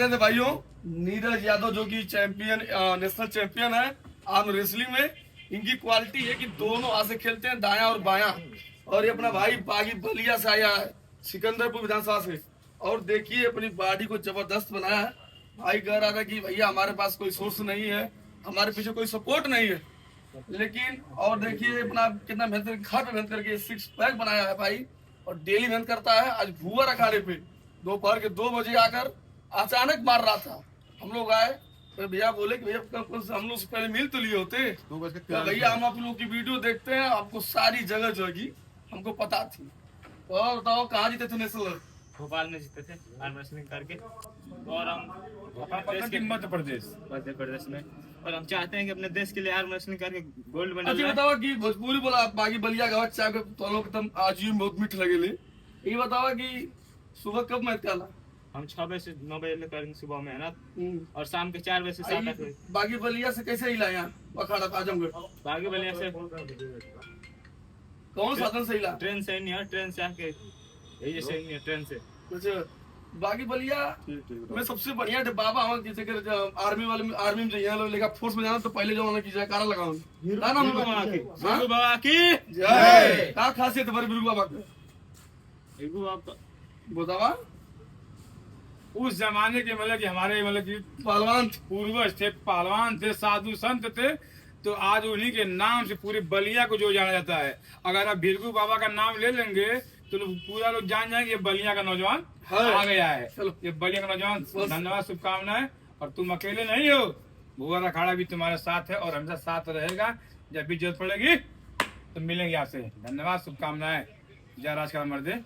थे भाइयों, नीरज यादव जो कि चैंपियन नेशनल चैंपियन है आर्म रेसलिंग में। इनकी क्वालिटी है कि दोनों हाथ से खेलते हैं, दायां और बायां। और ये अपना भाई बागी बलिया से आया है, सिकंदरपुर विधानसभा से। और देखिए अपनी बॉडी को जबरदस्त बनाया है। भाई कह रहा था कि भैया हमारे पास कोई सोर्स नहीं है, हमारे पीछे कोई सपोर्ट नहीं है, लेकिन और देखिए अपना कितना मेहनत करके घर पे मेहनत करके 6 पैक बनाया है भाई। और डेली मेहनत करता है। आज भूआ अखाड़े पे दोपहर के 2 बजे आकर अचानक मार रहा था। हम लोग आए तो भैया बोले कि भैया हम लोग से पहले मिल तो लिए होते। तो भैया हम आप लोग की वीडियो देखते हैं, आपको सारी जगह जो है हमको पता थी। तो और बताओ कहाँ जीते थे नेशनल? भोपाल में जीते थे आर्म रेसलिंग करके। और हम मध्य प्रदेश में, और हम चाहते हैं कि अपने देश के लिए आर्म रेसलिंग करके गोल्ड मेडल। अच्छा बताओ कि भोजपुरी बोला बाकी बलिया का बच्चा के तो लोग एकदम आज ही बहुत मीठ लगेले। ये बताओ कि सुबह कब मैच काला? हम 6 बजे से 9 बजे में करेंगे सुबह मेहनत, और शाम के 4 बजे से 7 बजे। बागी बलिया से कैसे हिला यहाँ अखाड़ा आजमगढ़? बागी बलिया से कौन साधन से हिला? ट्रेन से नहीं है, ट्रेन से आके यही से नहीं है, ट्रेन से। अच्छा बागी बलिया में सबसे बढ़िया बाबा हम जैसे कि आर्मी वाले आर्मी में जाइए लोग लेकर फोर्स में जाना तो पहले जमाना की जयकारा लगाओ। का नाम है बिरगू बाबा की जय। का खासियत है बिरगू बाबा का? बिरगू बाबा बतावा उस जमाने के मतलब कि हमारे मतलब कि पहलवान पूर्वज थे, पहलवान थे, साधु संत थे। तो आज उन्हीं के नाम से पूरी बलिया को जो जाना जाता है। अगर आप बिरगू बाबा का नाम ले लेंगे तो पूरा लोग जान जाएंगे ये बलिया का नौजवान आ गया है। चलो ये बलिया का नौजवान, धन्यवाद, शुभकामनाएं। और तुम अकेले नहीं हो, भुआ अखाड़ा भी तुम्हारे साथ है और हमेशा साथ रहेगा। जब भी जरूरत पड़ेगी तो मिलेंगे आपसे। धन्यवाद, शुभकामनाएं। जय राज का मर्दे।